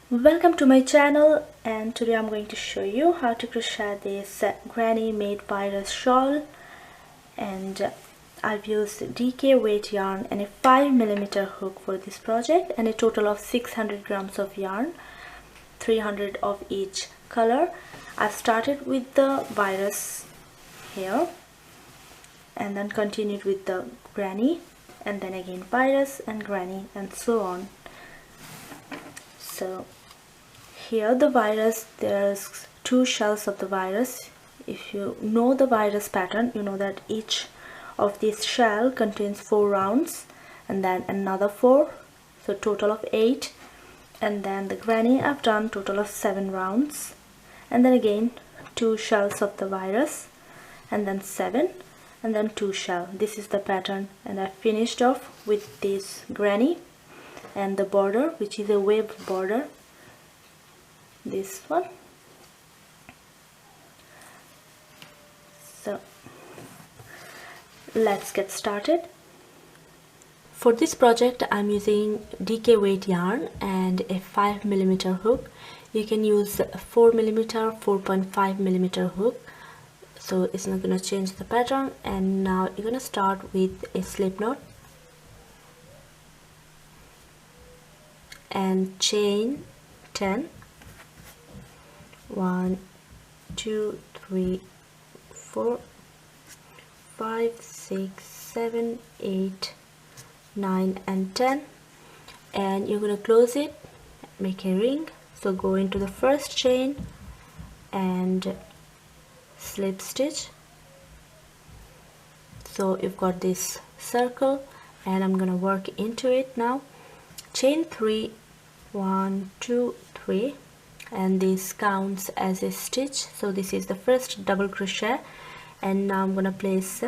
Welcome to my channel, and today I'm going to show you how to crochet this granny made virus shawl. And I've used DK weight yarn and a 5mm hook for this project, and a total of 600 grams of yarn, 300 of each color. I've started with the virus here and then continued with the granny, and then again virus and granny, and so on. So here the virus, there's two shells of the virus. If you know the virus pattern, you know that each of these shell contains 4 rounds and then another 4, so total of 8. And then the granny I've done total of 7 rounds, and then again 2 shells of the virus, and then 7, and then 2 shell. This is the pattern, and I finished off with this granny and the border, which is a wave border, this one. So let's get started. For this project I'm using DK weight yarn and a 5mm hook. You can use a 4mm, 4.5mm hook, so it's not going to change the pattern. And now you're going to start with a slip knot and chain 10. 1, 2, 3, 4, 5, 6, 7, 8, 9 and 10, and you're going to close it, make a ring. So go into the first chain and slip stitch. So you've got this circle, and I'm going to work into it now. Chain 3, 1, 2, 3, and this counts as a stitch. So this is the first double crochet, and now I'm gonna place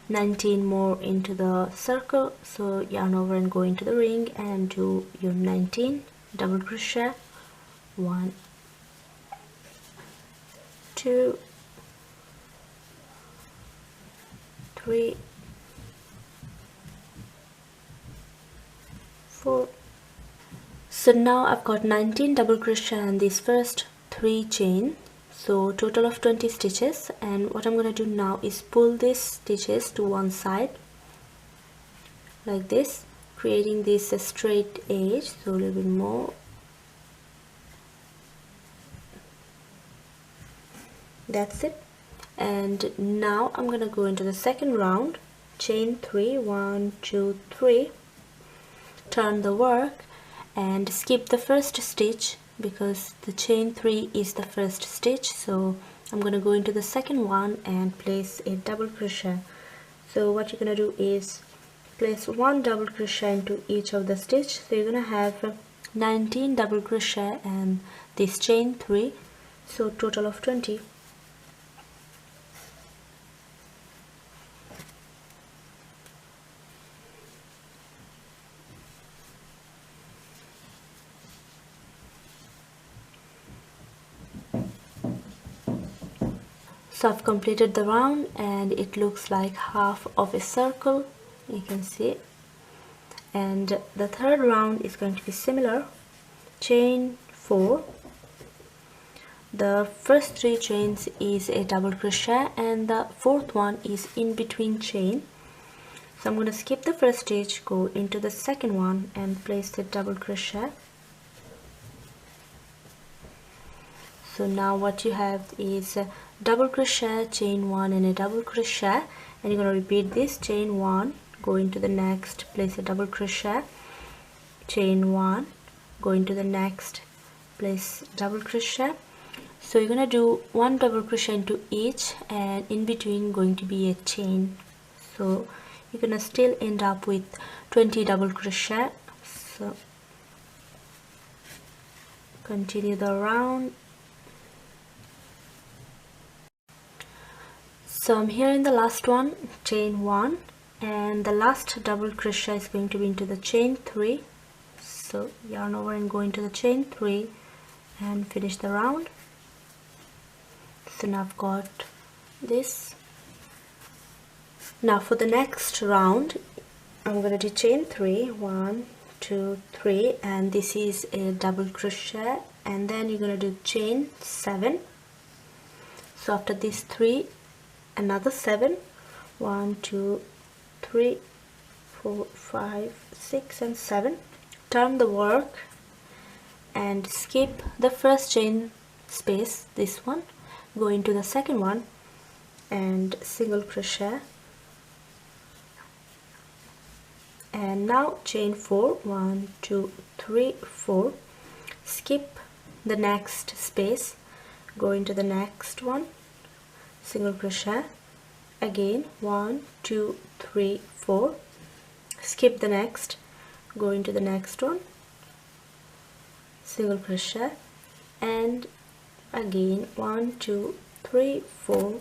19 more into the circle. So yarn over and go into the ring and do your 19 double crochet. 1, 2, 3, 4. So now I've got 19 double crochet in these first 3 chain, so total of 20 stitches. And what I'm going to do now is pull these stitches to one side like this, creating this straight edge. So a little bit more, that's it. And now I'm going to go into the second round, chain 3, 1, 2, 3, turn the work and skip the first stitch because the chain 3 is the first stitch. So I'm going to go into the second one and place a double crochet. So what you're going to do is place 1 double crochet into each of the stitch. So you're going to have 19 double crochet and this chain 3, so total of 20. So I've completed the round, and it looks like half of a circle, you can see. And the third round is going to be similar. Chain 4, the first 3 chains is a double crochet, and the fourth one is in between chain. So I'm going to skip the first stitch, go into the second one and place the double crochet. So now what you have is a double crochet, chain 1 and a double crochet, and you're going to repeat this. Chain 1, go into the next, place a double crochet, chain 1, go into the next, place double crochet. So you're going to do 1 double crochet into each, and in between going to be a chain. So you're going to still end up with 20 double crochet. So continue the round. So I'm here in the last one, chain 1, and the last double crochet is going to be into the chain 3. So yarn over and go into the chain 3 and finish the round. So now I've got this. Now for the next round I'm going to do chain 3, 1, 2 3, and this is a double crochet, and then you're going to do chain 7. So after these 3, another 7, 1 2 3 4 5 6 and 7. Turn the work and skip the first chain space, this one, go into the second one and single crochet, and now chain 4, 1 2 3 4, skip the next space, go into the next one, single crochet, again 1 2 3 4, skip the next, go into the next one, single crochet, and again 1 2 3 4,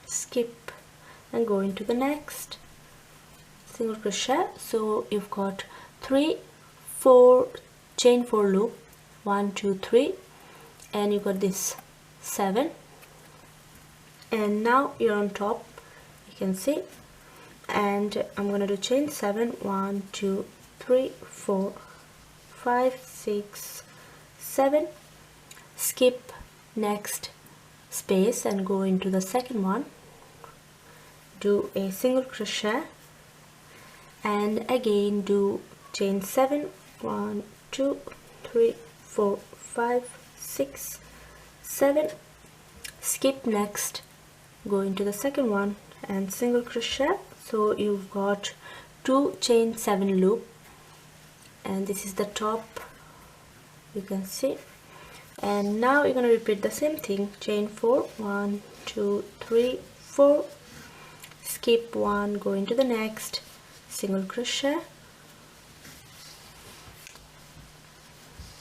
skip and go into the next, single crochet. So you've got 3 4 chain 4 loop, 1 2 3, and you got this 7, and now you're on top, you can see, and I'm gonna do chain 7, 1 2 3 4 5 6 7, skip next space and go into the second one, do a single crochet, and again do chain 7, 1 2 3 4 5 6 7, skip next, go into the second one and single crochet. So you've got 2 chain 7 loop, and this is the top, you can see, and now you're going to repeat the same thing, chain 4, 1 2 3 4, skip 1, go into the next, single crochet,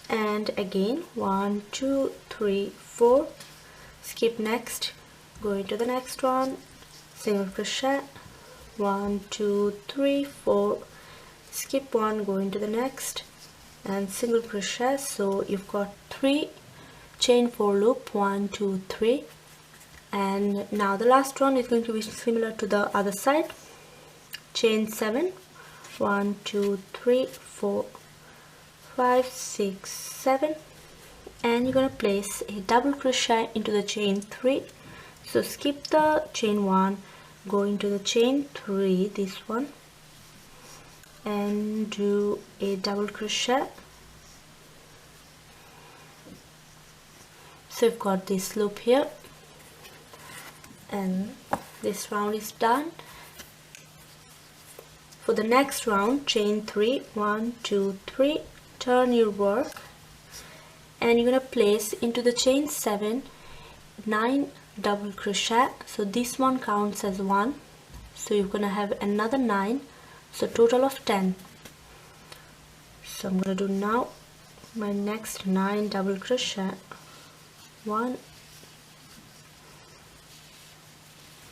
and again 1 2 3 4, skip next, go into the next one, single crochet, 1 2 3 4, skip 1, go into the next, and single crochet. So you've got 3 chain 4 loop, 1 2 3, and now the last one is going to be similar to the other side, chain 7, 1 2 3 4 5 6 7, and you're going to place a double crochet into the chain 3. So skip the chain 1, go into the chain 3, this one, and do a double crochet. So you've got this loop here, and this round is done. For the next round, chain 3, 1 2 3, turn your work, and you're going to place into the chain 7 9 double crochet. So this one counts as 1, so you're going to have another 9, so total of 10. So I'm going to do now my next 9 double crochet, 1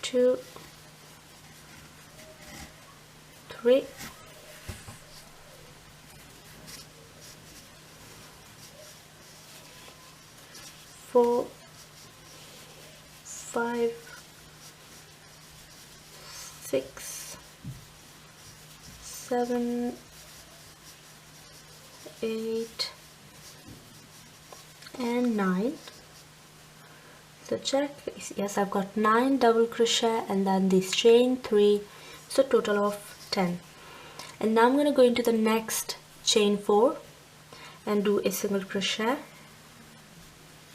2 3 4 5 6 7 8 and 9. So check, yes, I've got 9 double crochet and then this chain 3, so total of 10. And now I'm going to go into the next chain 4 and do a single crochet,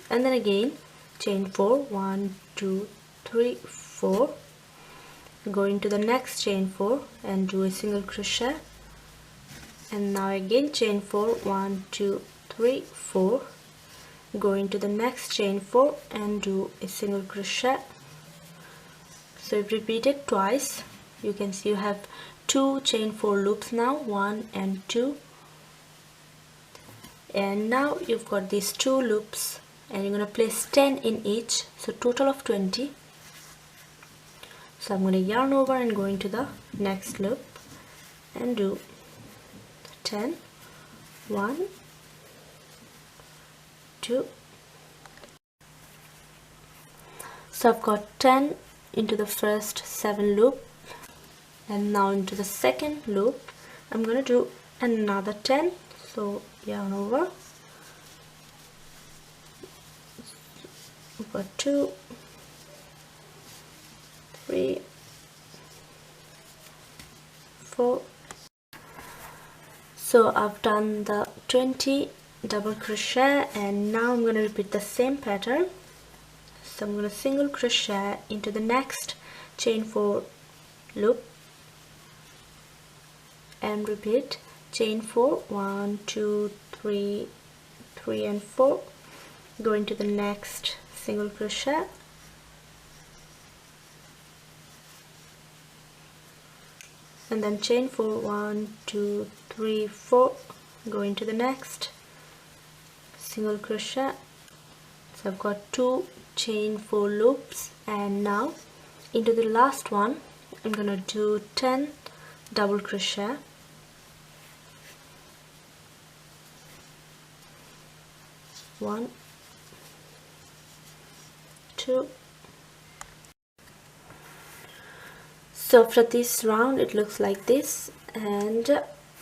and then again chain 4, 1 2 3 4, go into the next chain 4 and do a single crochet, and now again chain 4, 1 2 3 4, go into the next chain 4 and do a single crochet. So you've repeated twice. You can see you have 2 chain 4 loops now, 1 and 2, and now you've got these 2 loops, and you're going to place 10 in each, so total of 20. So I'm going to yarn over and go into the next loop and do 10, 1 2. So I've got 10 into the first 7 loop, and now into the second loop I'm going to do and another 10. So yarn over, we've got 2, 3, 4. So I've done the 20 double crochet, and now I'm going to repeat the same pattern. So I'm going to single crochet into the next chain 4 loop and repeat chain 4, 1, 2, 3, 3 and 4. Go into the next single crochet, and then chain 4, 1, 2, 3, 4. Go into the next single crochet. So I've got 2 chain 4 loops, and now into the last one I'm gonna do 10 double crochet. 1, 2. So after this round it looks like this, and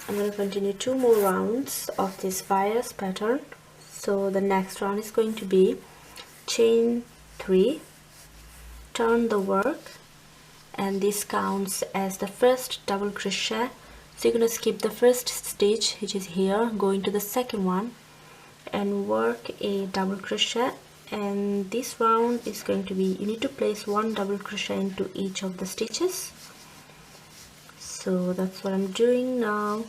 I'm going to continue 2 more rounds of this virus pattern. So the next round is going to be chain 3, turn the work, and this counts as the first double crochet. So you're going to skip the first stitch, which is here, go into the second one and work a double crochet. And this round is going to be, you need to place 1 double crochet into each of the stitches. So that's what I'm doing now.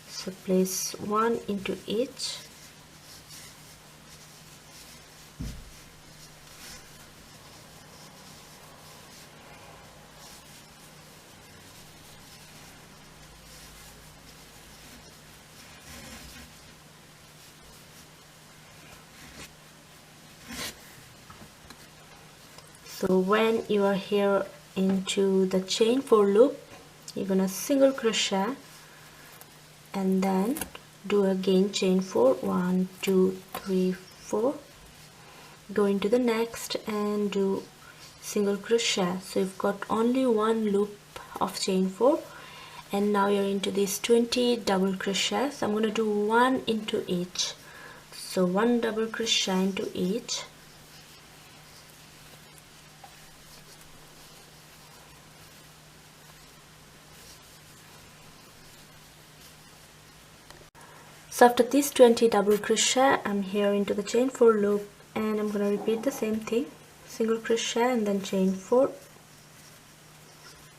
So place 1 into each. So when you are here into the chain 4 loop, you're gonna single crochet and then do again chain 4, 1, 2, 3, 4. Go into the next and do single crochet. So you've got only 1 loop of chain 4, and now you're into these 20 double crochets. I'm going to do 1 into each. So 1 double crochet into each. So after this 20 double crochet, I'm here into the chain 4 loop, and I'm going to repeat the same thing. Single crochet and then chain 4,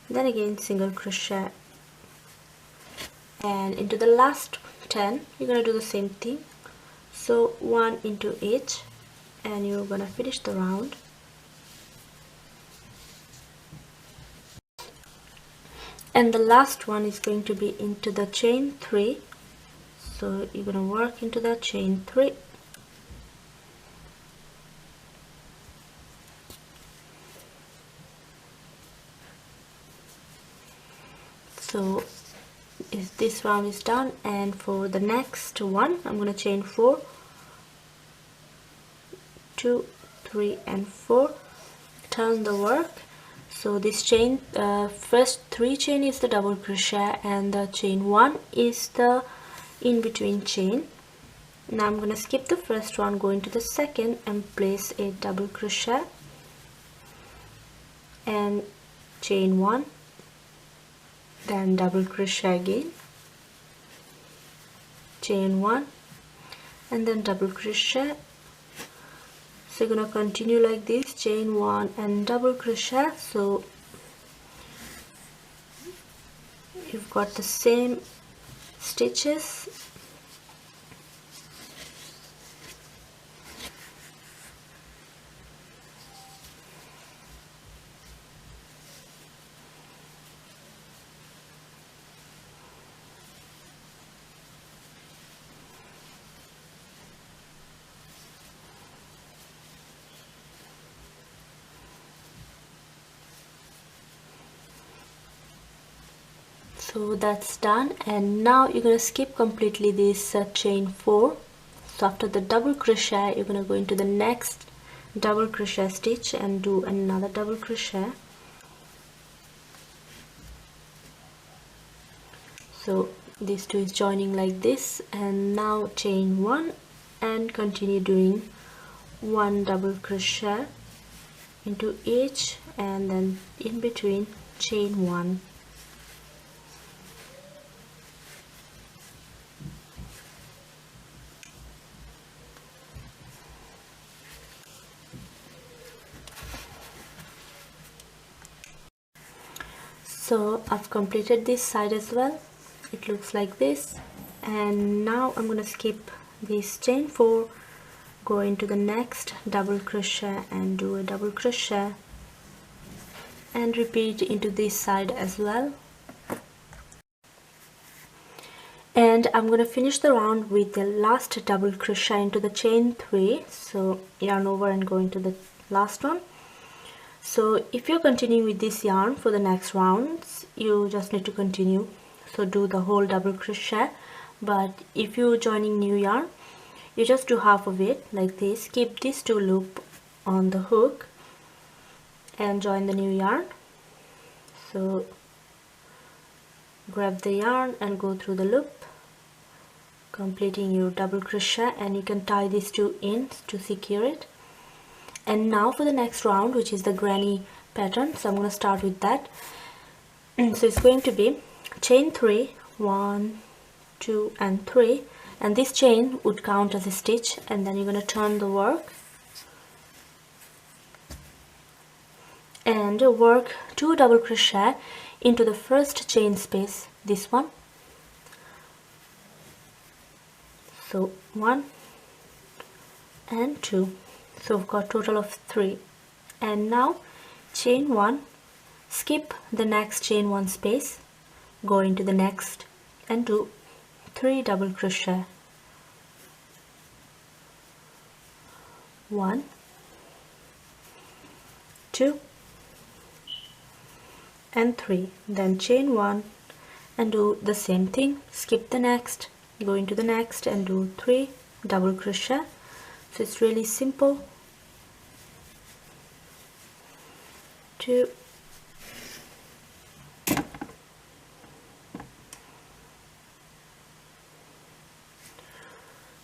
then again single crochet, and into the last 10 you're going to do the same thing. So 1 into each, and you're going to finish the round. And the last one is going to be into the chain 3. So you're going to work into the chain 3. So this round is done, and for the next one I'm going to chain 4, 2, 3 and 4, turn the work. So this chain, first 3 chain is the double crochet, and the chain 1 is the in between chain. Now I'm going to skip the first one, go into the second and place a double crochet and chain 1, then double crochet again, chain 1 and then double crochet. So you're going to continue like this, chain 1 and double crochet. So you've got the same stitches. So that's done, and now you're going to skip completely this chain 4. So after the double crochet you're going to go into the next double crochet stitch and do another double crochet. So these two is joining like this, and now chain one and continue doing one double crochet into each, and then in between chain one. So I've completed this side as well. It looks like this, and now I'm gonna skip this chain 4, go into the next double crochet and do a double crochet, and repeat into this side as well. And I'm gonna finish the round with the last double crochet into the chain 3. So yarn over and go into the last one. So if you're continuing with this yarn for the next rounds, you just need to continue, so do the whole double crochet. But if you're joining new yarn, you just do half of it like this, keep these 2 loop on the hook and join the new yarn. So grab the yarn and go through the loop, completing your double crochet, and you can tie these 2 ends to secure it. And now for the next round, which is the granny pattern, so I'm going to start with that. So it's going to be chain 3, 1, 2 and 3, and this chain would count as a stitch, and then you're going to turn the work and work 2 double crochet into the first chain space, this one. So 1 and 2, so we've got total of 3. And now chain 1, skip the next chain 1 space, go into the next and do 3 double crochet, 1, 2 and 3, then chain 1 and do the same thing, skip the next, go into the next and do 3 double crochet. So it's really simple. 2,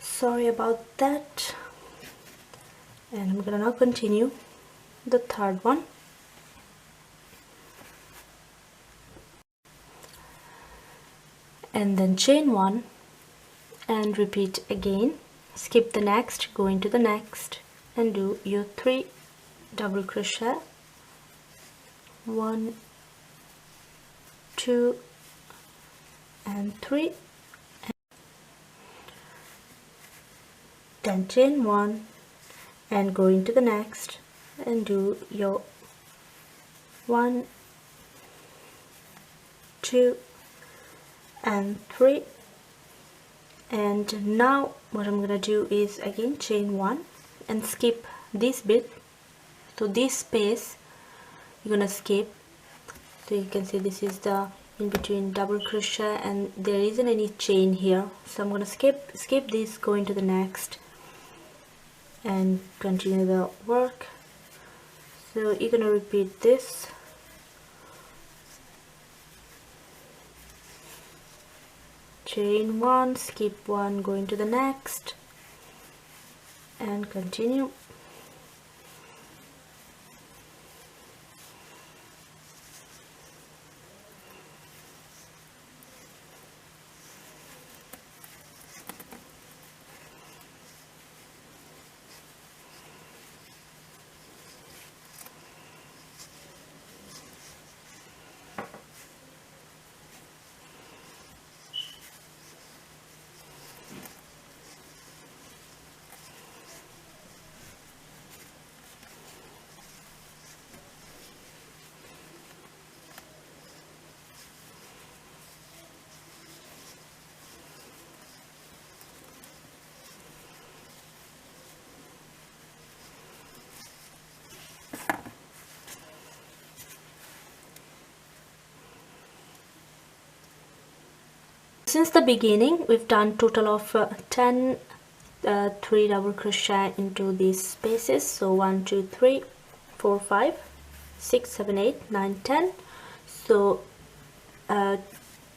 sorry about that. And I'm gonna now continue the third one. And then chain 1 and repeat again, skip the next, go into the next and do your 3 double crochet, 1, 2 and 3, then chain 1 and go into the next and do your 1, 2 and 3. And now what I'm gonna do is again chain 1 and skip this bit, so this space you're gonna skip. So you can see this is the in between double crochet and there isn't any chain here, so I'm gonna skip this, go into the next and continue the work. So you're gonna repeat this, chain 1, skip 1, go into the next and continue. Since the beginning we've done total of 10 3 double crochet into these spaces, so 1 2 3 4 5 6 7 8 9 10. So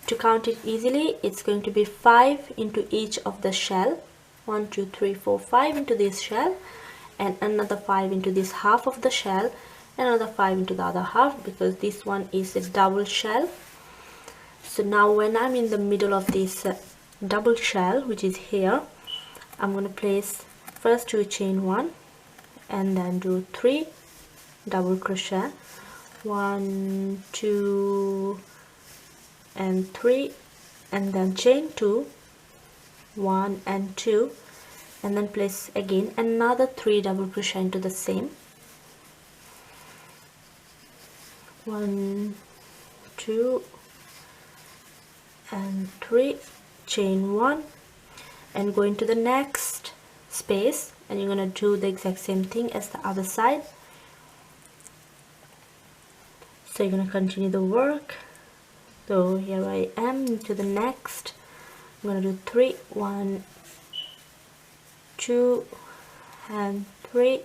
to count it easily, it's going to be 5 into each of the shell. 1 2 3 4 5 into this shell, and another 5 into this half of the shell, and another 5 into the other half, because this one is a double shell. So now when I'm in the middle of this double shell, which is here, I'm going to place first 2 chain 1 and then do 3 double crochet, 1 2 and 3, and then chain 2, 1 and 2, and then place again another 3 double crochet into the same, 1 2 and 3, chain 1, and go into the next space, and you're going to do the exact same thing as the other side. So you're going to continue the work. So here I am into the next. I'm going to do 3 1 2 and 3,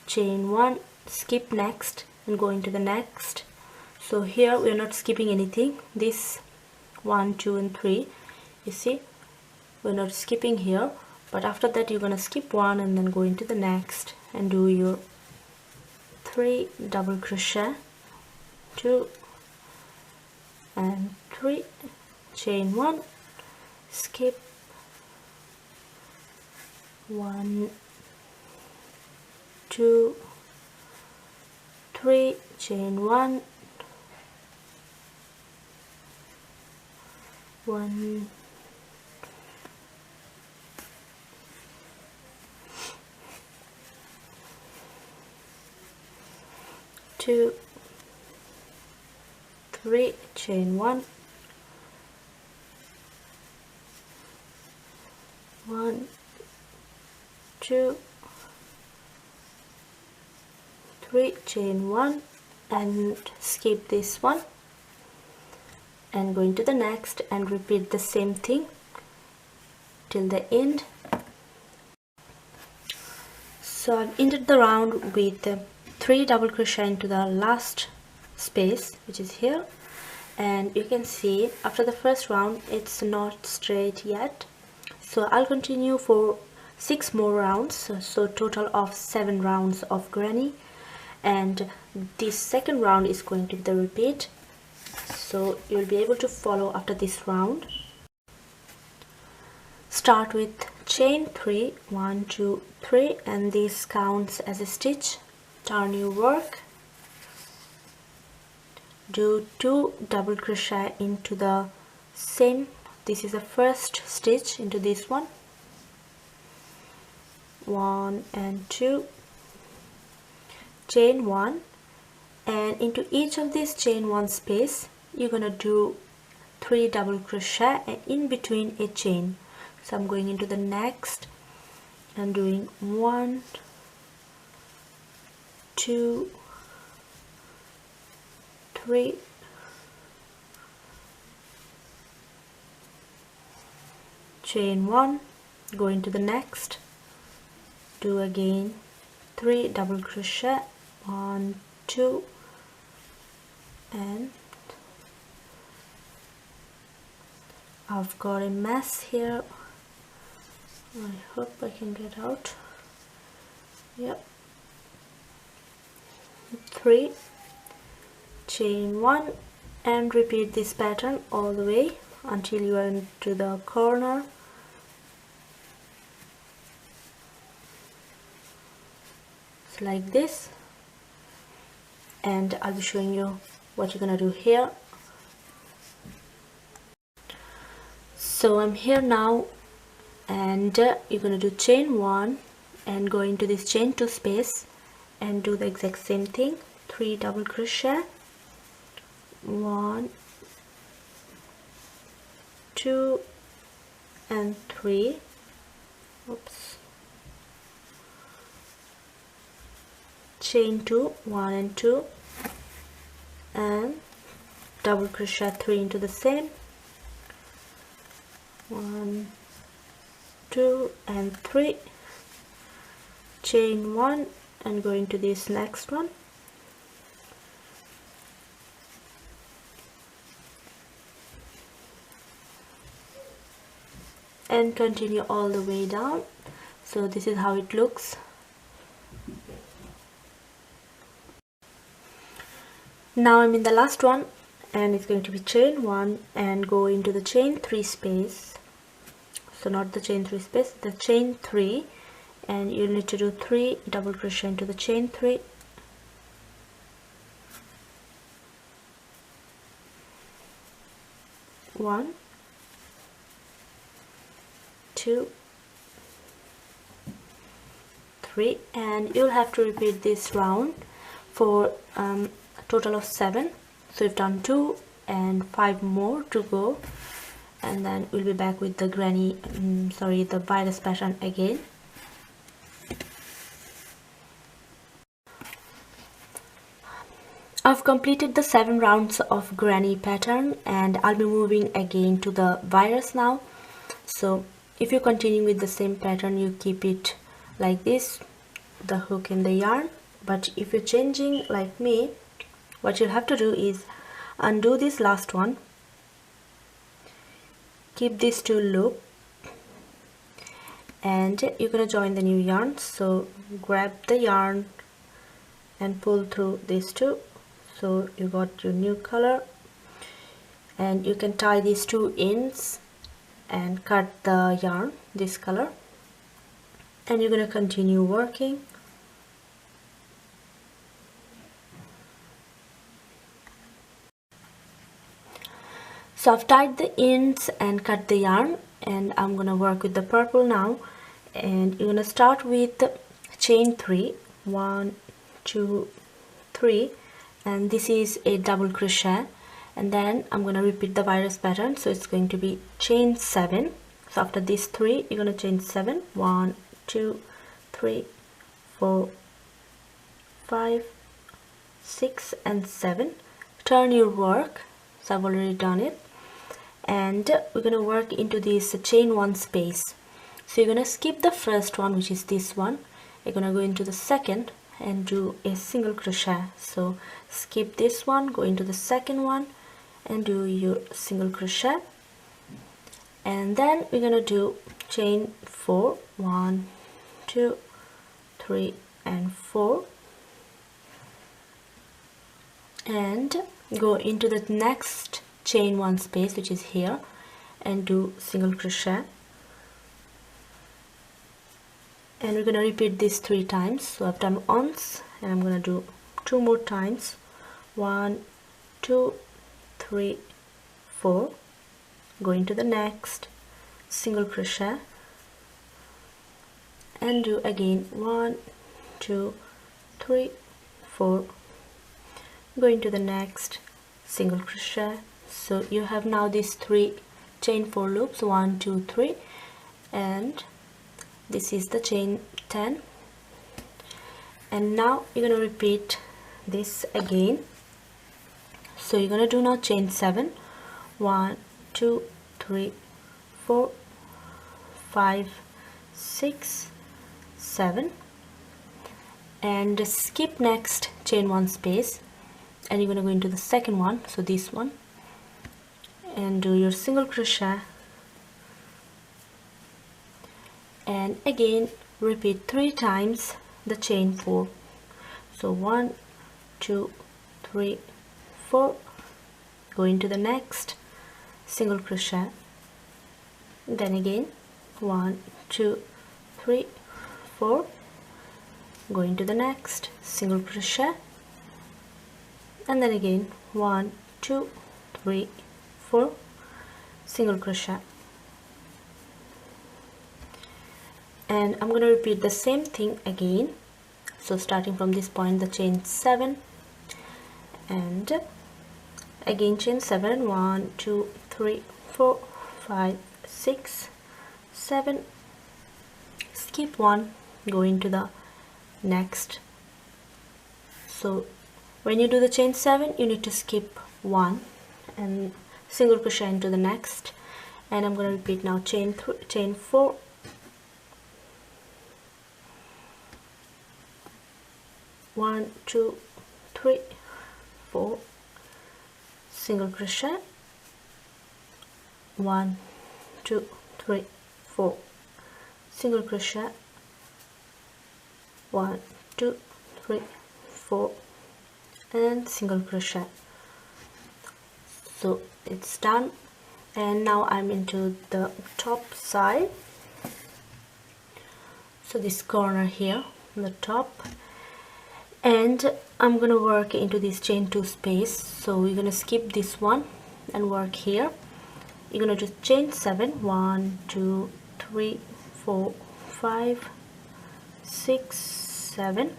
chain 1, skip next and go into the next. So here we're not skipping anything. This 1 2 and 3, you see, we're not skipping here, but after that you're going to skip 1 and then go into the next and do your 3 double crochet, 2 and 3, chain 1, skip 1 2 3, chain 1, 1 2 3, chain 1, 1 2 3, chain 1, and skip this one and go into the next and repeat the same thing till the end. So I've ended the round with 3 double crochet into the last space, which is here, and you can see after the first round it's not straight yet. So I'll continue for 6 more rounds, so total of 7 rounds of granny, and this second round is going to be the repeat, so you'll be able to follow after this round. Start with chain 3, 1 2 3, and this counts as a stitch. Turn your work, do 2 double crochet into the same, this is the first stitch into this one, 1 and 2, chain 1, and into each of these chain 1 space you're gonna do 3 double crochet and in between a chain. So I'm going into the next and doing 1 2 3 chain 1, go into the next, do again 3 double crochet, 1 2, and I've got a mess here. I hope I can get out. Yep. 3, chain 1, and repeat this pattern all the way until you are into the corner. So like this, and I'll be showing you what you're gonna do here. So I'm here now, and you're gonna do chain 1 and go into this chain 2 space and do the exact same thing, 3 double crochet, 1 2 and 3, oops, chain 2, 1 and 2, and double crochet 3 into the same, 1 2 and 3, chain 1 and go into this next one, and continue all the way down. So this is how it looks. Now I'm in the last one, and it's going to be chain 1 and go into the chain 3 space. So not the chain 3 space, the chain 3, and you need to do 3 double crochet into the chain 3, 1, 2, 3, and you'll have to repeat this round for a total of 7. So you've done 2 and 5 more to go, and then we'll be back with the the virus pattern again. I've completed the 7 rounds of granny pattern, and I'll be moving again to the virus now. So if you continue with the same pattern, you keep it like this, the hook in the yarn. But if you're changing like me, what you'll have to do is undo this last one, keep these 2 loop, and you're gonna join the new yarn. So grab the yarn and pull through these 2. So you got your new color, and you can tie these 2 ends and cut the yarn this color, and you're going to continue working. So I've tied the ends and cut the yarn, and I'm going to work with the purple now. And you're going to start with chain 3, 1, 2, 3, and this is a double crochet, and then I'm going to repeat the virus pattern. So it's going to be chain 7. So after these 3, you're going to chain 7, 1, 2, 3, 4, 5, 6, and 7. Turn your work. So I've already done it, and we're going to work into this chain 1 space. So you're going to skip the first one, which is this one. You're going to go into the second and do a single crochet. So skip this one, go into the second one and do your single crochet, and then we're going to do chain 4, 1, 2, 3, and 4, and go into the next chain 1 space, which is here, and do single crochet. And we're going to repeat this 3 times. So I've done once, and I'm going to do 2 more times. 1, 2, 3, 4. Go into the next, single crochet, and do again 1, 2, 3, 4. Go into the next, single crochet. So you have now these 3 chain 4 loops, 1, 2, 3, and this is the chain 10. And now you're going to repeat this again. So you're going to do now chain 7, 1, 2, 3, 4, 5, 6, 7, and skip next chain 1 space, and you're going to go into the second one, so this one, and do your single crochet, and again repeat 3 times the chain 4. So 1, 2, 3, 4. Go into the next, single crochet, then again 1, 2, 3, 4. Go into the next, single crochet, and then again 1, 2, 3, 4, single crochet. And I'm going to repeat the same thing again. So starting from this point, the chain 7, and again chain 7, 1, 2, 3, 4, 5, 6, 7, skip 1, go into the next. So when you do the chain 7, you need to skip 1 and single crochet into the next. And I'm going to repeat now chain 4, 1, 2, 3, 4, single crochet, 1, 2, 3, 4 single crochet, 1 2 3 4 and single crochet. So it's done, and now I'm into the top side, so this corner here on the top, and I'm gonna work into this chain 2 space. So we're gonna skip this one and work here. You're gonna just chain 7, 1 2 3 4 5 6 7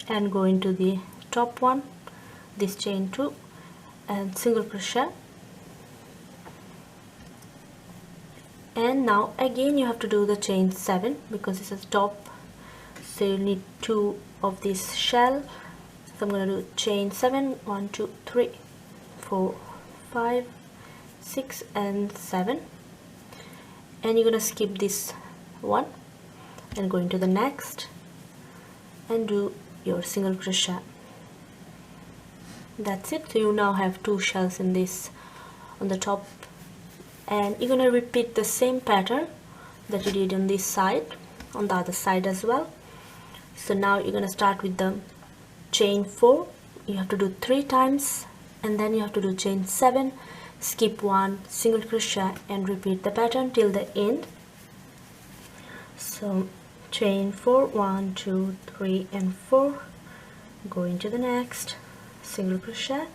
and go into the top one, this chain 2 and single crochet. And now again you have to do the chain 7 because this is top, so you need 2 of this shell. So I'm going to do chain 7, 1 2 3 4 5 6 and 7, and you're going to skip this one and go into the next and do your single crochet. That's it. So you now have 2 shells in this on the top, and you're gonna repeat the same pattern that you did on this side on the other side as well. So now you're gonna start with the chain 4. You have to do 3 times, and then you have to do chain 7, skip 1, single crochet and repeat the pattern till the end. So chain 4, 1 2 3 and 4, go into the next, single crochet,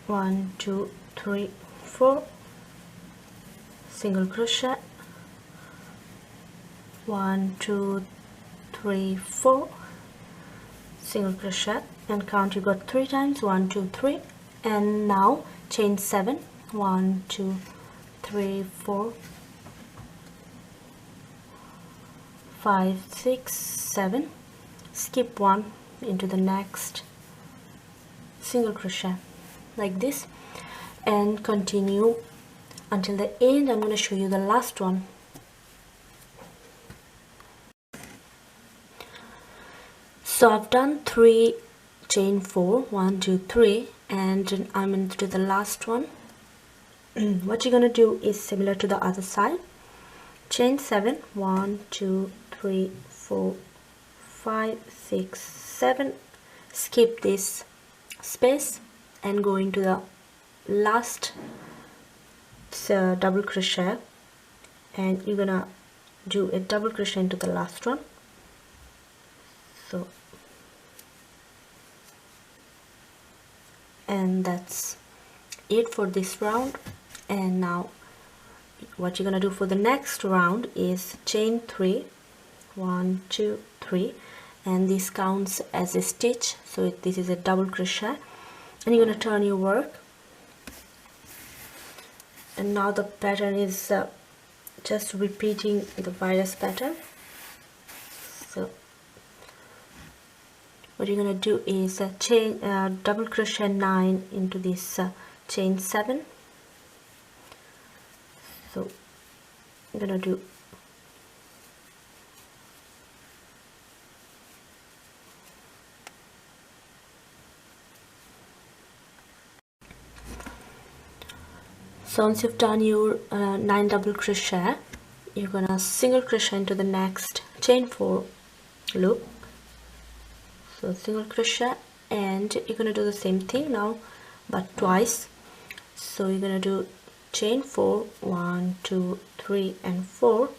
1 2 3 4, single crochet, 1 2 3 4, single crochet, and count. You got 3 times, 1 2 3, and now chain 7, 1 2 3 4 5 6 7, skip 1 into the next, single crochet like this, and continue until the end. I'm going to show you the last one. So I've done 3 chain 4, 1 2 3, and I'm into the last one. What you're going to do is similar to the other side, chain 7, 1 2 3 4 5 6 7, skip this space and go into the last double crochet, and you're gonna do a double crochet into the last one. So, and that's it for this round. And now what you're gonna do for the next round is chain 3, 1 2 3, and this counts as a stitch, so this is a double crochet, and you're going to turn your work. And now the pattern is just repeating the virus pattern. So what you're going to do is chain double crochet 9 into this chain 7. So I'm going to do so once you've done your 9 double crochet, you're gonna single crochet into the next chain 4 loop. So single crochet, and you're gonna do the same thing now but twice. So you're gonna do chain 4, 1 2 3 and 4,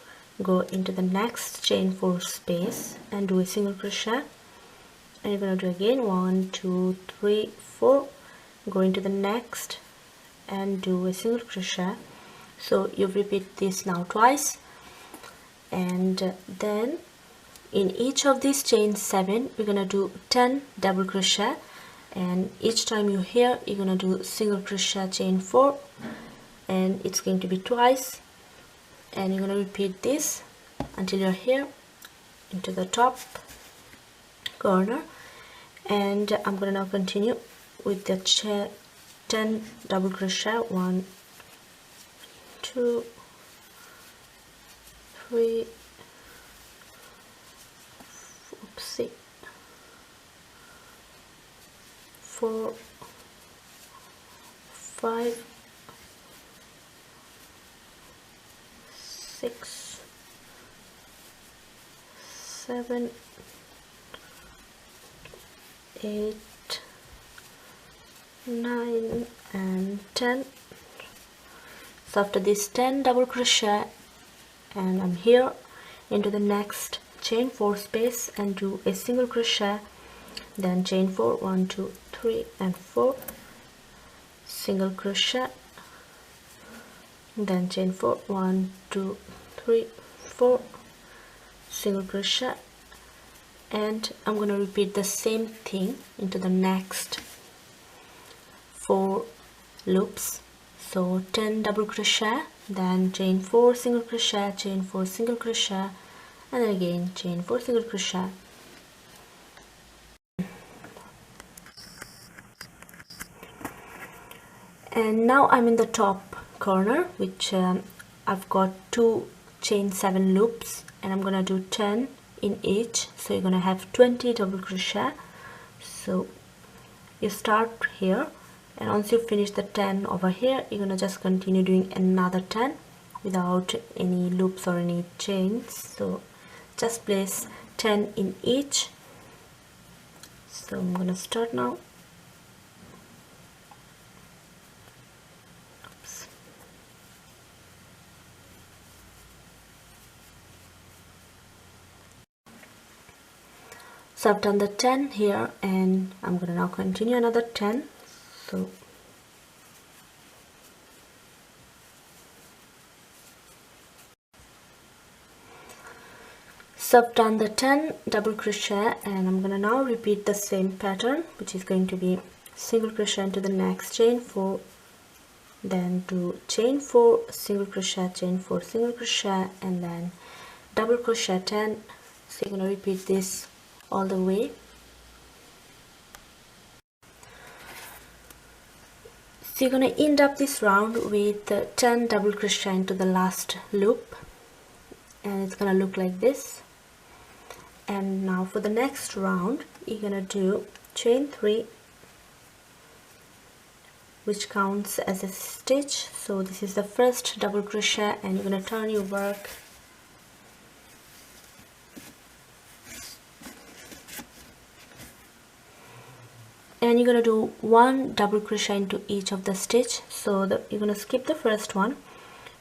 go into the next chain 4 space and do a single crochet, and you're gonna do again 1 2 3 4, go into the next and do a single crochet. So you repeat this now twice, and then in each of these chain 7 we're gonna do 10 double crochet, and each time you're here you're gonna do single crochet chain 4, and it's going to be twice, and you're gonna repeat this until you're here into the top corner. And I'm gonna now continue with the 10 double crochet, 1 2 3 oopsie 4 5 6 7, 8, 9 and 10. So after this 10 double crochet, and I'm here into the next chain 4 space and do a single crochet, then chain 4, 1, 2, 3 and 4, single crochet, then chain 4, 1, 2, 3, 4, single crochet, and I'm going to repeat the same thing into the next 4 loops. So 10 double crochet, then chain 4 single crochet, chain 4 single crochet, and then again chain 4 single crochet. And now I'm in the top corner, which I've got 2 chain 7 loops, and I'm gonna do 10 in each, so you're gonna have 20 double crochet. So you start here, and once you finish the 10 over here, you're gonna just continue doing another 10 without any loops or any chains. So just place 10 in each. So I'm gonna start now. Oops. So I've done the 10 here, and I'm gonna now continue another 10. So I've done the 10 double crochet, and I'm gonna now repeat the same pattern, which is going to be single crochet into the next chain 4, then do chain 4 single crochet, chain 4 single crochet, and then double crochet 10. So you're gonna repeat this all the way. So you're going to end up this round with 10 double crochet into the last loop, and it's going to look like this. And now for the next round, you're going to do chain 3, which counts as a stitch. So this is the first double crochet, and you're going to turn your work and you're going to do 1 double crochet into each of the stitch. So you're going to skip the first one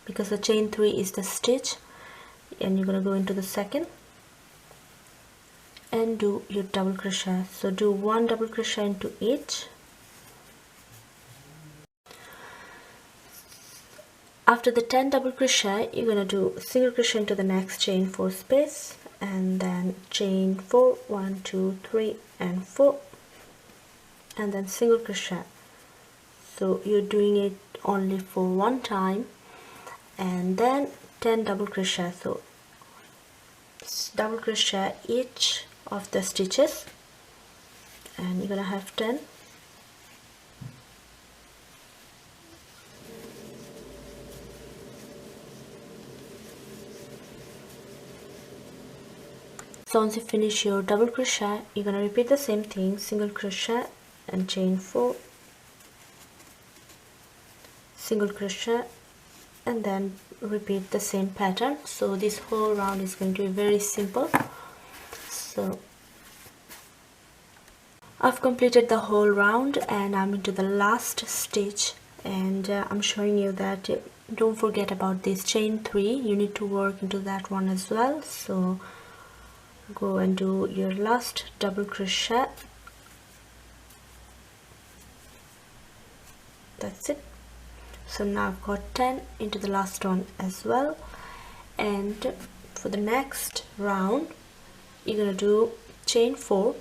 because the chain 3 is the stitch, and you're going to go into the second and do your double crochet. So do 1 double crochet into each. After the 10 double crochet, you're going to do single crochet into the next chain 4 space, and then chain 4, 1, 2, 3 and 4, and then single crochet. So you're doing it only for one time, and then 10 double crochet. So double crochet each of the stitches, and you're gonna have 10. So once you finish your double crochet, you're gonna repeat the same thing, single crochet and chain 4, single crochet, and then repeat the same pattern. So this whole round is going to be very simple. So I've completed the whole round, and I'm into the last stitch, and I'm showing you that don't forget about this chain 3. You need to work into that one as well. So go and do your last double crochet. That's it. So now I've got 10 into the last one as well, and for the next round you're gonna do chain 4,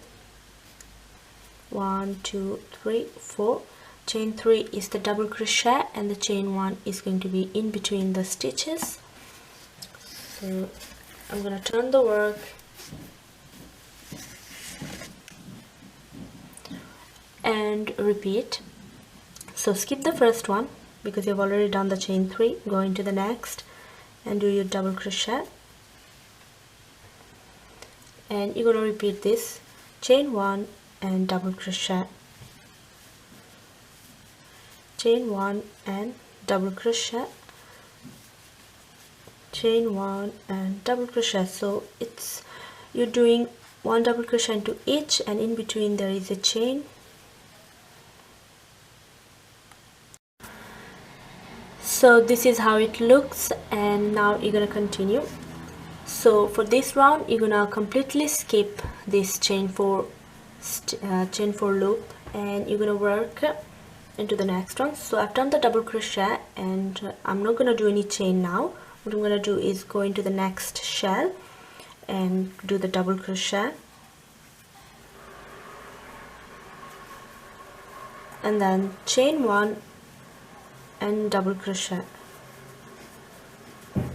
1, 2, 3, 4. Chain 3 is the double crochet, and the chain 1 is going to be in between the stitches. So I'm gonna turn the work and repeat. So skip the first one because you've already done the chain 3. Go into the next and do your double crochet, and you're going to repeat this chain 1 and double crochet, chain 1 and double crochet, chain 1 and double crochet. So you're doing 1 double crochet into each, and in between there is a chain. So this is how it looks, and now you're gonna continue. So for this round you're gonna completely skip this chain 4 loop, and you're gonna work into the next one. So I've done the double crochet, and I'm not gonna do any chain now. What I'm gonna do is go into the next shell and do the double crochet, and then chain 1 and double crochet.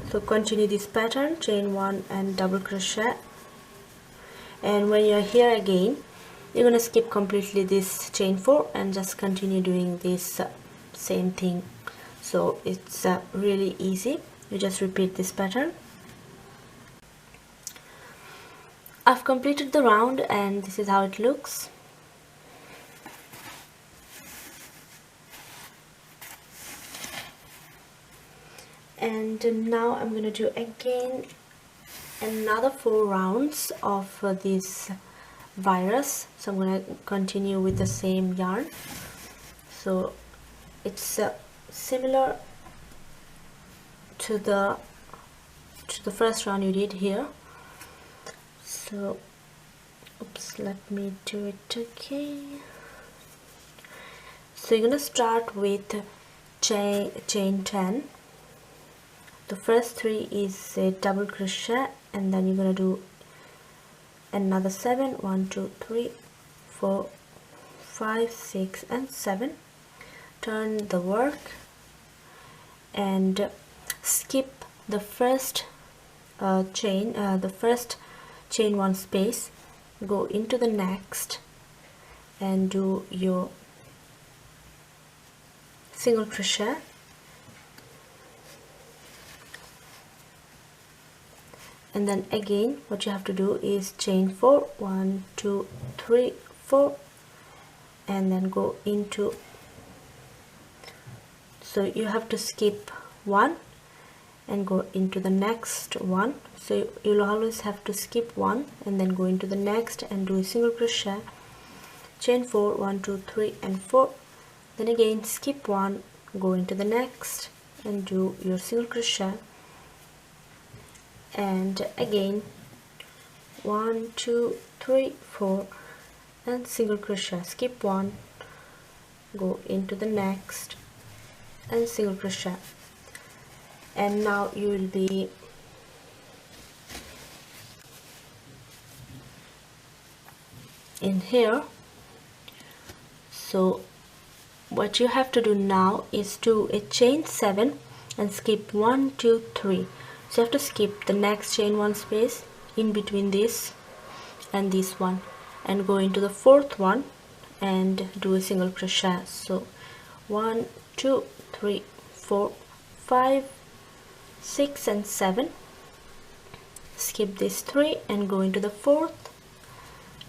So continue this pattern, chain 1 and double crochet, and when you're here again you're gonna skip completely this chain 4 and just continue doing this same thing. So it's really easy. You just repeat this pattern. I've completed the round, and this is how it looks. And now I'm going to do again another 4 rounds of this virus. So I'm going to continue with the same yarn. So it's similar to the first round you did here. So oops, let me do it again. So you're going to start with chain 10. The first 3 is a double crochet, and then you're going to do another 7. 1 2 3 4 5 6 and 7. Turn the work and skip the first chain 1 space, go into the next and do your single crochet, and then again what you have to do is chain 4, 1 2 3 4, and then go into, so you have to skip 1 and go into the next one. So you'll always have to skip 1 and then go into the next and do a single crochet, chain 4, 1 2 3 and 4, then again skip 1, go into the next and do your single crochet, and again 1 2 3 4 and single crochet, skip 1, go into the next and single crochet. And now you will be in here. So what you have to do now is do a chain 7 and skip 1 2 3. So you have to skip the next chain 1 space in between this and this one, and go into the 4th one and do a single crochet. So 1 2 3 4 5 6 and 7, skip this 3 and go into the 4th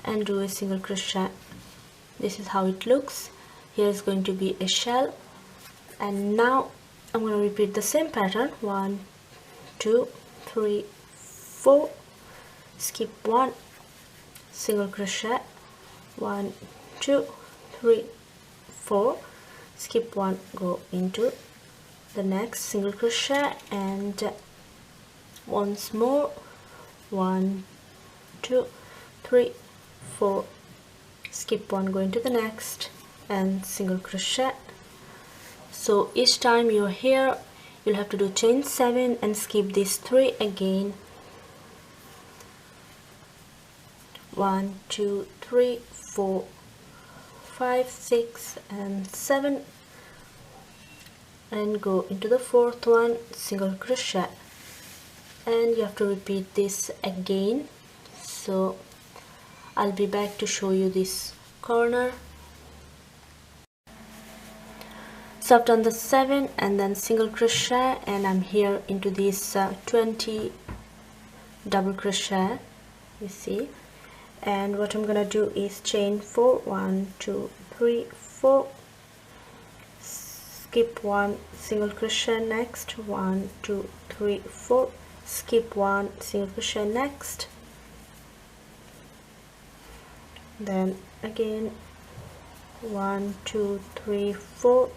and do a single crochet. This is how it looks. Here is going to be a shell, and now I'm going to repeat the same pattern. 1 2 3 4, skip 1, single crochet, 1 2 3 4, skip 1, go into the next single crochet, and once more 1 2 3 4, skip 1, go into the next and single crochet. So each time you're here you'll have to do chain 7 and skip this 3 again. 1 2 3 4 5 6 and 7, and go into the 4th one, single crochet, and you have to repeat this again. So I'll be back to show you this corner. So I've done the 7 and then single crochet, and I'm here into this 20 double crochet, you see. And what I'm gonna do is chain 4, 1 2 3 4, skip 1, single crochet next, 1 2 3 4, skip 1, single crochet next, then again 1 2 3 4,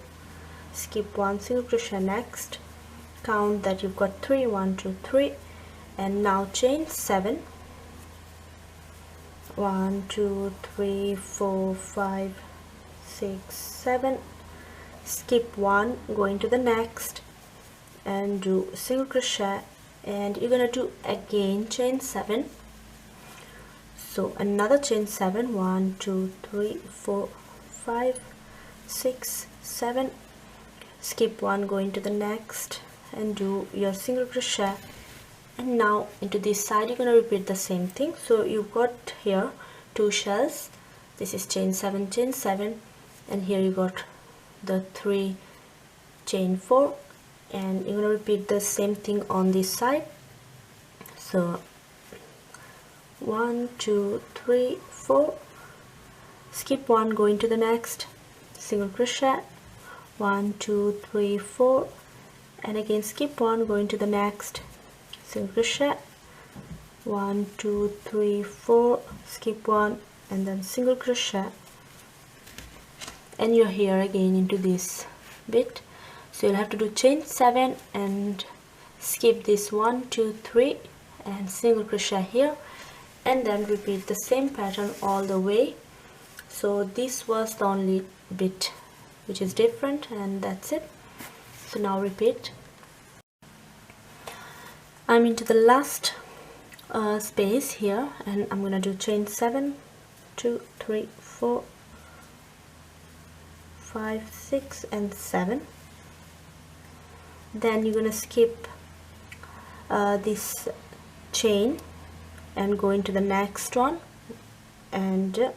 skip 1 single crochet. Next count that you've got 3, 1 2 3, and now chain 7, 1 2 3 4 5 6 7, skip 1, go into the next and do single crochet, and you're gonna do again chain 7. So another chain 7, 1 2 3 4 5 6 7, skip 1, go into the next and do your single crochet, and now into this side you're going to repeat the same thing. So you've got here 2 shells, this is chain 7 chain 7, and here you got the 3 chain 4, and you're going to repeat the same thing on this side. So 1 2 3 4, skip 1, go into the next, single crochet, 1 2 3 4, and again skip 1, go into the next, single crochet, 1 2 3 4, skip 1, and then single crochet, and you're here again into this bit. So you'll have to do chain 7 and skip this 1 2 3 and single crochet here, and then repeat the same pattern all the way. So this was the only bit which is different, and that's it. So now repeat. I'm into the last space here, and I'm gonna do chain 7 2 3 4 5 6 and 7. Then you're gonna skip this chain and go into the next one, and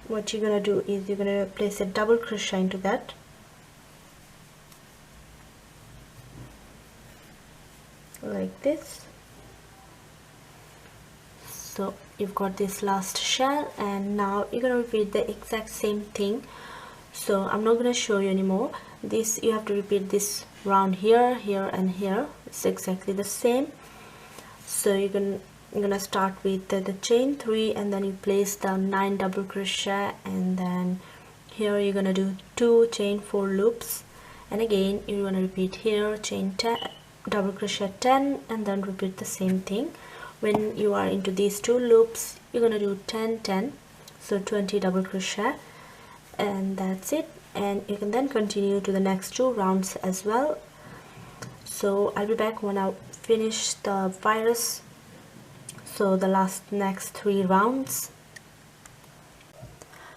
what you're gonna do is you're gonna place a double crochet into that, like this. So you've got this last shell, and now you're gonna repeat the exact same thing. So I'm not gonna show you anymore. This you have to repeat this round here, here, and here. It's exactly the same. So you're gonna start with the chain 3, and then you place the 9 double crochet, and then here you're gonna do 2 chain 4 loops, and again you're gonna repeat here chain 10 double crochet 10, and then repeat the same thing. When you are into these 2 loops, you're gonna do 10 10, so 20 double crochet, and that's it. And you can then continue to the next 2 rounds as well. So I'll be back when I finish the virus, so the next 3 rounds.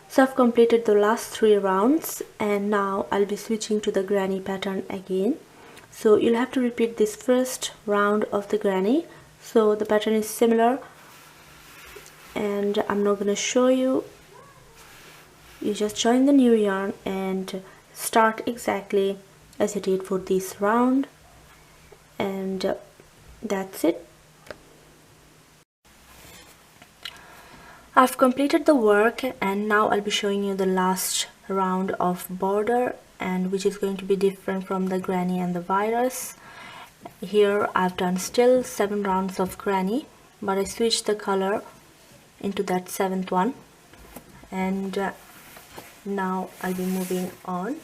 So I've completed the last 3 rounds, and now I'll be switching to the granny pattern again. So you'll have to repeat this first round of the granny. So the pattern is similar, and I'm not going to show you. You just join the new yarn and start exactly as you did for this round, and that's it. I've completed the work, and now I'll be showing you the last round of border, and which is going to be different from the granny and the virus. Here I've done still 7 rounds of granny, but I switched the color into that 7th one, and now I'll be moving on.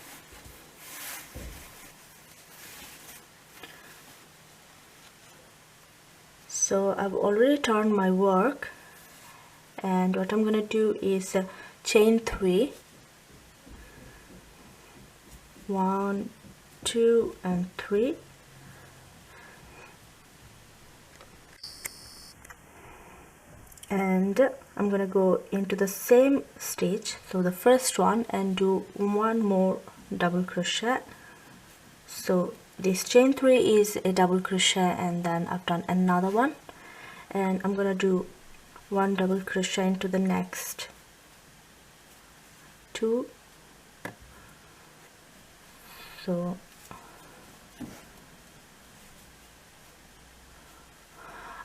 So I've already turned my work, and what I'm gonna do is chain 3, 1 2 and 3, and I'm gonna go into the same stitch, so the first one, and do 1 more double crochet. So this chain 3 is a double crochet, and then I've done another one, and I'm gonna do 1 double crochet into the next 2. So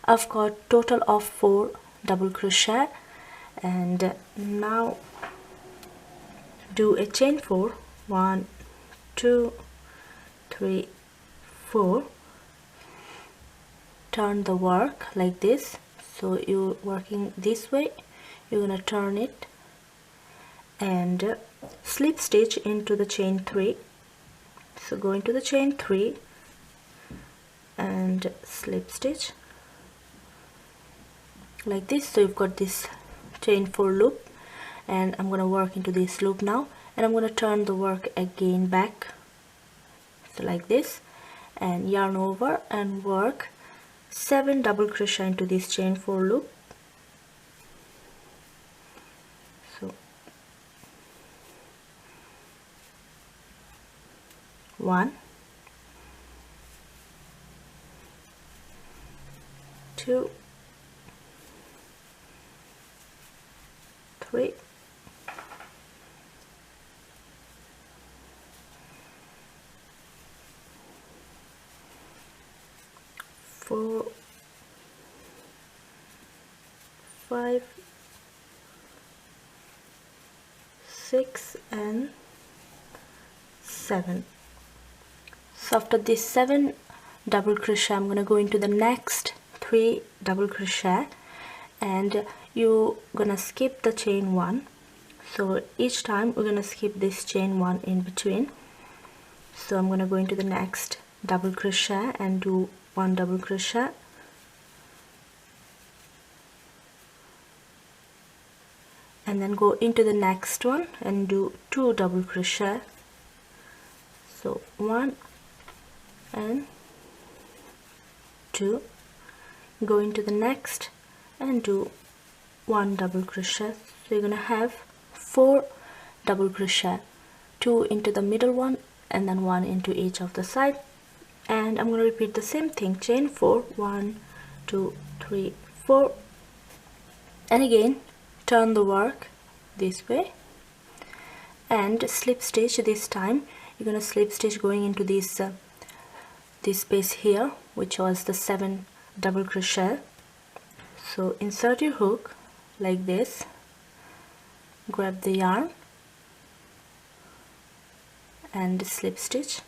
I've got total of 4 double crochet, and now do a chain 4, 1 2 3 4, turn the work like this. So you're working this way, you're gonna turn it and slip stitch into the chain 3. So go into the chain 3 and slip stitch like this. So you've got this chain 4 loop, and I'm gonna work into this loop now, and I'm gonna turn the work again back, so like this, and yarn over and work 7 double crochet into this chain 4 loop. So 1, 2, 3, 4, 5, 6 and 7. So after this 7 double crochet, I'm going to go into the next 3 double crochet, and you're gonna skip the chain 1. So each time we're gonna skip this chain 1 in between. So I'm gonna go into the next double crochet and do 1 double crochet, and then go into the next one and do 2 double crochet. So 1 and 2, go into the next and do 1 double crochet. So you're gonna have 4 double crochet, 2 into the middle one and then 1 into each of the side. And I'm going to repeat the same thing, chain 4, 1, 2, 3, 4, and again turn the work this way and slip stitch. This time you're going to slip stitch going into this space here, which was the 7 double crochet. So insert your hook like this, grab the yarn and slip stitch,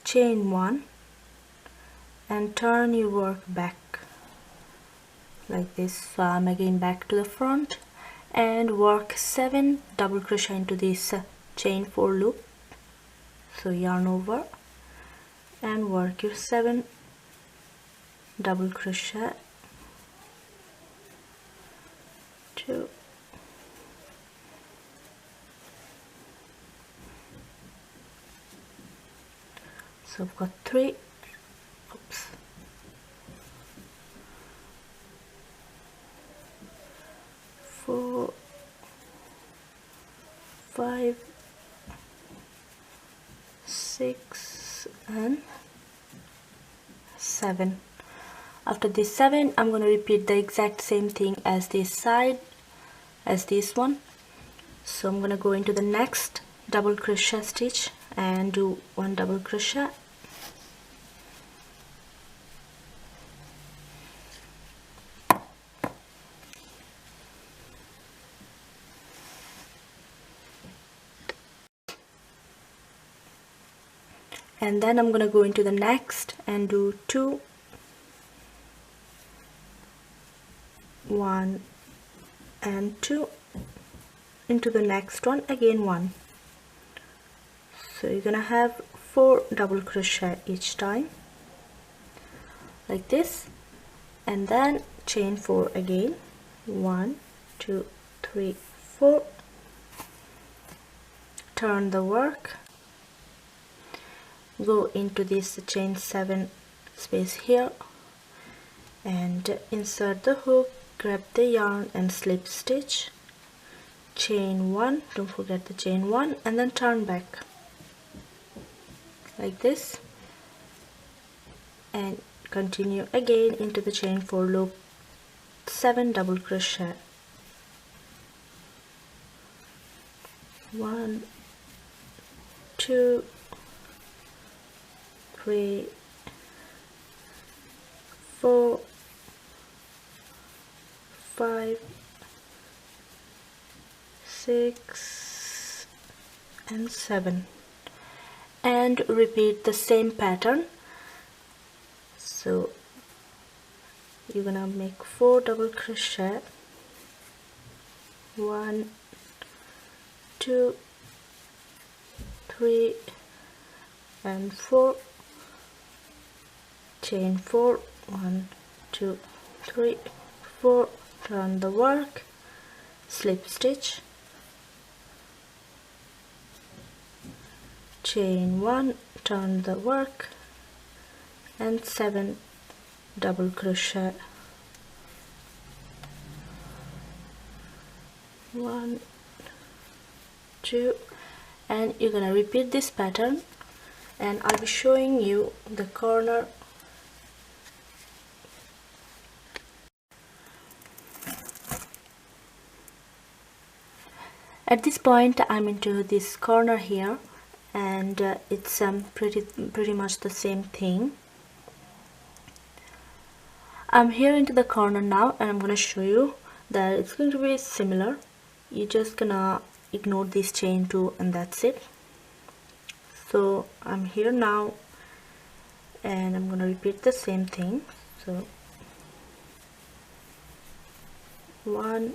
chain 1 and turn your work back like this. So I'm again back to the front and work 7 double crochet into this chain 4 loop. So yarn over and work your 7 double crochet, 2, 've got 3, oops, 4, 5, 6 and 7. After this 7, I'm going to repeat the exact same thing as this side, as this one. So I'm going to go into the next double crochet stitch and do 1 double crochet, and then I'm going to go into the next and do 2, 1 and 2 into the next one, again 1. So you're gonna have 4 double crochet each time like this, and then chain 4 again, 1, 2, 3, 4, turn the work, go into this chain 7 space here and insert the hook, grab the yarn and slip stitch, chain 1, don't forget the chain 1, and then turn back like this and continue again into the chain 4 loop, 7 double crochet, 1, 2, 3, 4, 5, 6 and 7, and repeat the same pattern. So you're gonna make 4 double crochet 1 2 3 and 4, chain 4, 1 2 3 4, turn the work, slip stitch, chain 1, turn the work, and 7 double crochet. 1 2, and you're gonna repeat this pattern, and I'll be showing you the corner. At this point I'm into this corner here, and it's pretty much the same thing. I'm here into the corner now, and I'm gonna show you that it's going to be similar. You're just gonna ignore this chain 2 and that's it. So I'm here now, and I'm gonna repeat the same thing. So 1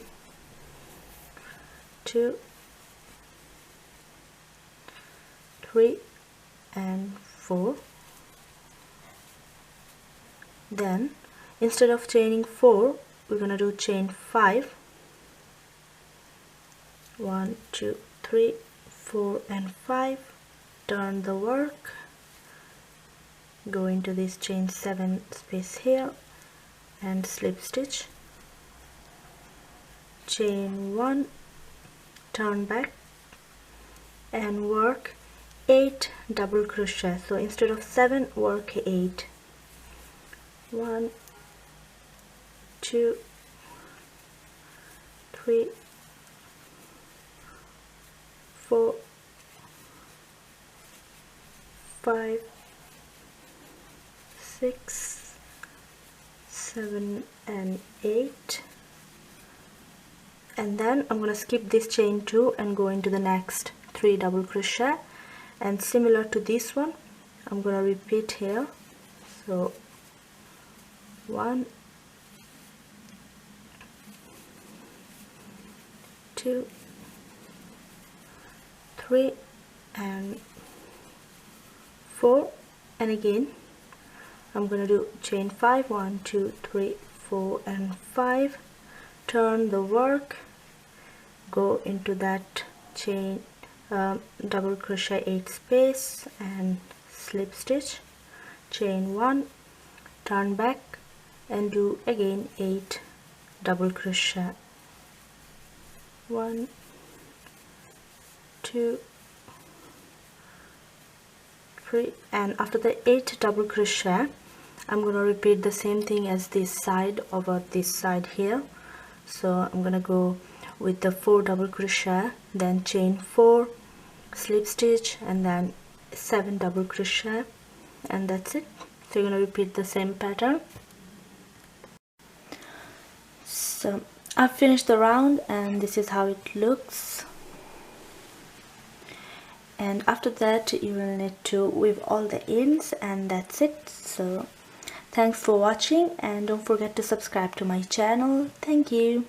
2 3 and 4. Then instead of chaining 4, we're gonna do chain 5. 1 2 3 4 and 5, turn the work, go into this chain 7 space here and slip stitch, chain 1, turn back and work 8 double crochet. So instead of 7, work 8. 1 2 3 4 5 6 7 and 8, and then I'm gonna skip this chain 2 and go into the next 3 double crochet, and similar to this one I'm gonna repeat here. So 1 2 3 and 4, and again I'm gonna do chain 5, 1 2 3 4 and 5, turn the work, go into that chain double crochet 8 space and slip stitch, chain 1, turn back and do again 8 double crochet. 1 2 3, and after the 8 double crochet I'm going to repeat the same thing as this side over this side here. So I'm going to go with the 4 double crochet, then chain 4, slip stitch, and then 7 double crochet, and that's it. So you're going to repeat the same pattern. So I've finished the round, and this is how it looks. And after that you will need to weave all the ends, and that's it. So thanks for watching, and don't forget to subscribe to my channel. Thank you.